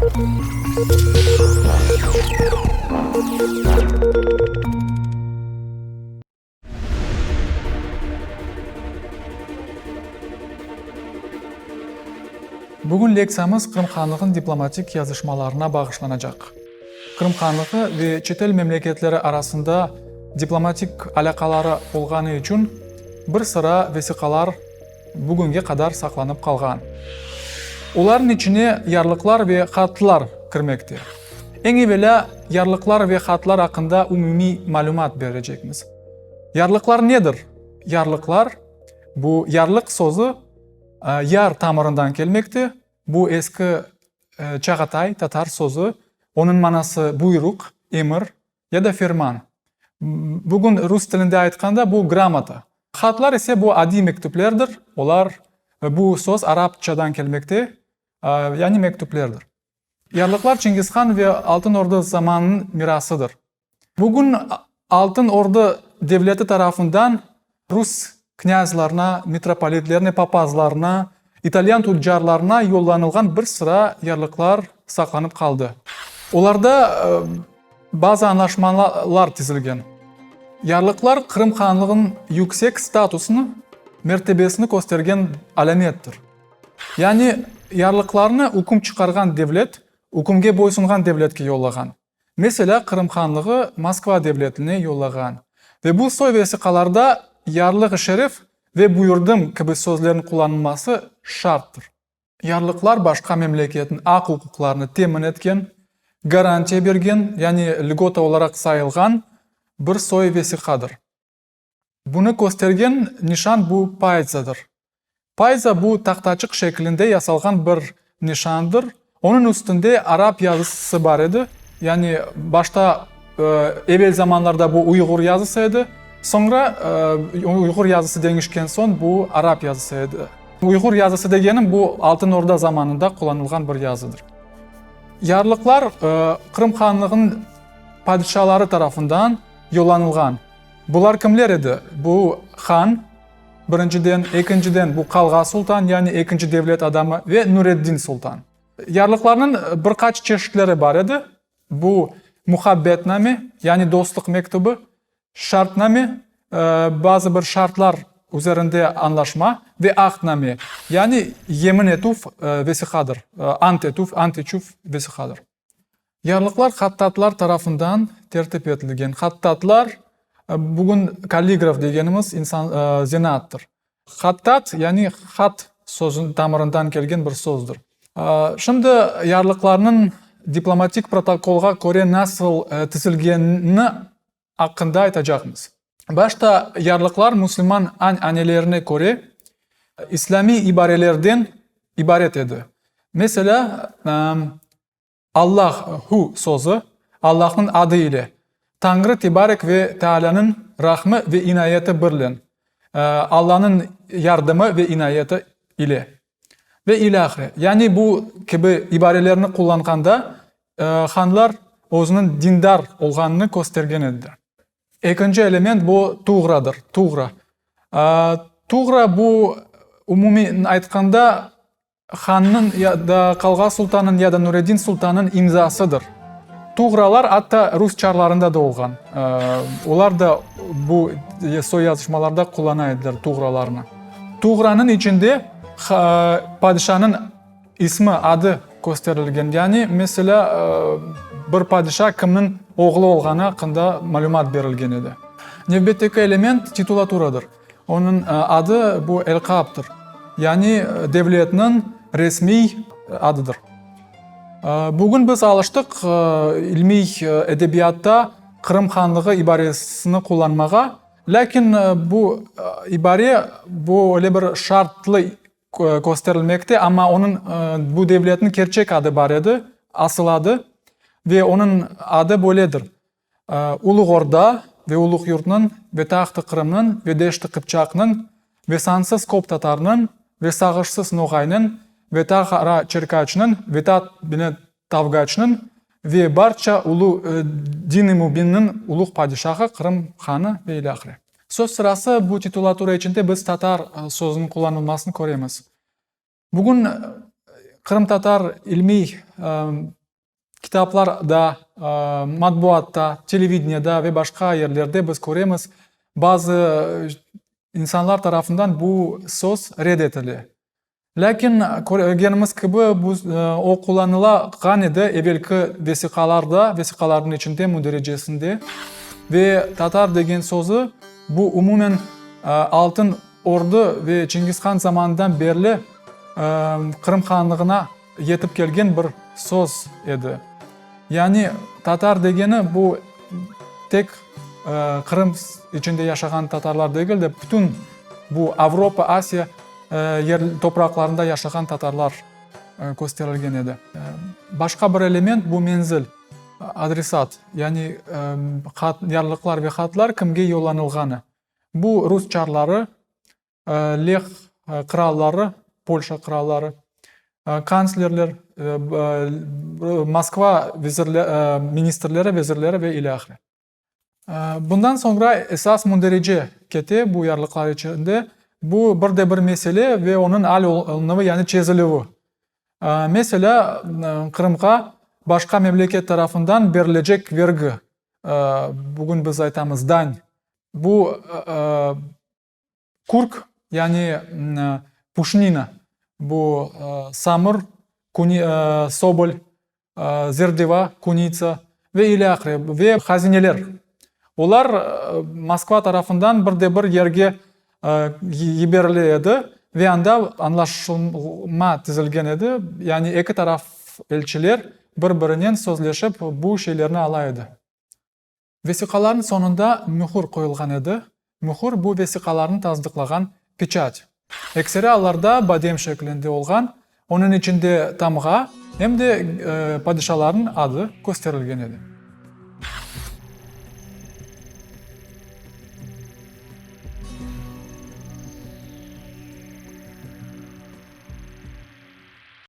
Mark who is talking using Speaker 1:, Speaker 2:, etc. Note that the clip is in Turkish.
Speaker 1: Bugün leksiyamız Kırım Xanlığı'nın diplomatik yazışmalarına bağışlanacak. Kırım Xanlığı ve çetel memleketleri arasında diplomatik alakaları olğanı için bir sıra vesikalar bugünkü kadar saklanıp kalgan. Onların içine yarlıklar ve xatlar kirmekte. En evvela yarlıklar ve xatlar hakkında umumi malumat verecekmiz. Yarlıklar nedir? Yarlıklar, bu yarlık sözü yar tamırından gelmekte. Bu eski Çağatay Tatar sözü. Onun manası buyruk, emir ya da ferman. Bugün Rus tilinde aytkanda bu gramata. Xatlar ise bu adi mektuplardır. Olar bu söz Arapçadan gelmekte. Yani mektuplardır. Yarlıklar Çingizhan ve Altın Ordu zamanının mirasıdır. Bugün Altın Ordu devleti tarafından Rus knyazlarına, mitropolitlerine, papazlarına, İtalyan tüccarlarına yollanılgan bir sıra yarlıklar saklanıp kaldı. Onlarda bazı anlaşmalar tizilgen. Yarlıklar Kırım Xanlığı'nın yüksek statusunu, mertebesini göstergen alamettir. Yani yarlıklarını hukum çıkargan devlet, hukumga boysungan devletke yollagan. Mesela Kırım Xanlığı Moskva devletine yollagan. Ve bu soy vesikalarda yarlık-ı şerif ve buyurdum gibi sözlerin kullanılması şarttır. Yarlıklar başka memleketin hak hukuklarını temin etken, garantiya bergen, yani lgota olarak sayılgan bir soy vesikadır. Bunu göstergen nişan bu payzadır. Payza bu tahtacık şeklinde yasalgan bir nişandır. Onun üstünde Arap yazısı var idi. Yani başta evvel zamanlarda bu Uygur yazısıydı. Sonra Uygur yazısı değişken son bu Arap yazısıydı. Uygur yazısı degenim bu Altın Orda zamanında kullanılgan bir yazıdır. Yarlıklar Kırım Xanlığı'nın padişahları tarafından yollanılgan. Bunlar kimler idi? Bu Han, birinciden, ikinciden bu Kalga Sultan, yani ikinci devlet adamı ve Nureddin Sultan. Yarlıklarının birkaç çeşitleri var idi. Bu muhabbetname, yani dostluk mektubu, şartname, bazı bir şartlar üzerinde anlaşma ve ahdname, yani yemin etuf vesikadır. Ant etuf, ant etuf vesikadır. Yarlıklar hattatlar tarafından tertip edilgen. Hattatlar bugün kaligraf degenimiz insan zanattır. Hattat yani hat sözün tamırından gelgen bir sözdür. Şimdi yarlıklarının diplomatik protokolga göre nasıl tizilgenini hakkında aytacakmız. Başta yarlıklar Müslüman annelerine göre İslami ibarelerden ibaret edi. Mesela Allahu sözü Allah'ın adı ile, Tanrı Tebarek ve Teala'nın rahmı ve inayeti birlen, Allah'ın yardımı ve inayeti ile ve ilahire. Yani bu gibi ibarelerini kullanğanda xanlar özünün dindar olğanını göstergen edidir. İkinci element bu tuğradır. Tuğra. Tuğra bu umumi aytkanda Xan'ın ya da Kalga Sultan'ın ya da Nureddin Sultan'ın imzasıdır. Tuğralar hatta Rus çarlarında da olgan. Onlar da bu soy yazışmalarda kullanaydılar tuğralarını. Tuğranın içinde padişahın ismi, adı gösterilgen. Yani mesela bir padişah kimnin oğlu olğanı hakkında malumat verilgen edi. Növbetteki element titulaturadır. Onun adı bu elqabdır. Yani devletinin resmi adıdır. Bugün biz alıştık ilmi edebiyatta Kırım Xanlığı ibaresini kullanmağa. Lakin bu ibare bu öyle bir şartlı gösterilmekte ama onun bu devletin gerçek adı var idi, asıl adı ve onun adı böyledir. Ulug Orda ve Ulug Yurt'nın ve Tahtı Kırım'nın ve Deşti Kıpçak'nın ve sansız Kop Tatar'nın ve Sağışsız Noğay'nın ve Kara Çerkaç'nın ve Bine Tavgaç'nın ve barça ulu dini mübinnin ulug padişahı Kırım Xanı ve ilahire. Söz sırası bu titulatura içinde biz Tatar sözünün kullanılmasını göremiz. Bugün Kırım Tatar ilmi kitaplarda, matbuatta, televizyonda ve başka yerlerde biz göremiz. Bazı insanlar tarafından bu söz reddedildi. Lakin görgenimiz gibi o kullanılan edi evvelki vesikaların içinde müderecesinde ve Tatar degen sözü bu umumen Altın Ordu ve Cengiz Han zamanından beri Kırım Hanlığına yetip kelgen bir söz edi. Yani Tatar degeni bu tek Kırım içinde yaşayan Tatarlar değil de bütün bu Avrupa, Asya topraklarında yaşayan Tatarlar gösterilgen edi. Başka bir element bu menzil, adresat. Yani yarlıklar ve hatlar kimge yollanılganı. Bu Rus çarları, Leh kralları, Polşa kralları, kanslerler, Moskva ministrleri, vezirleri ve ilahire. Bundan sonra esas münderece keti bu yarlıklar içinde bu bir mesele ve onun hal olunumu yani çözülüğü. Mesela Kırım'a başka memleket tarafından verilecek vergi, bugün biz aytamız dan. Bu kurk yani puşnina, bu samır, sobol, zerdeva, kunica ve ilahire ve hazineler. Onlar Moskva tarafından bir yerge yiberildi ve anda anlaşılma tüzülgen edi. Yani iki taraf elçiler birbirinden sözleşip bu şeylerini alaydı. Vesikaların sonunda mühür koyulgan edi. Mühür bu vesikalarını tasdiklagan pechat. Ekseri allarda badem şeklinde olgan, onun içinde tamga hem de padişaların adı gösterilgen edi.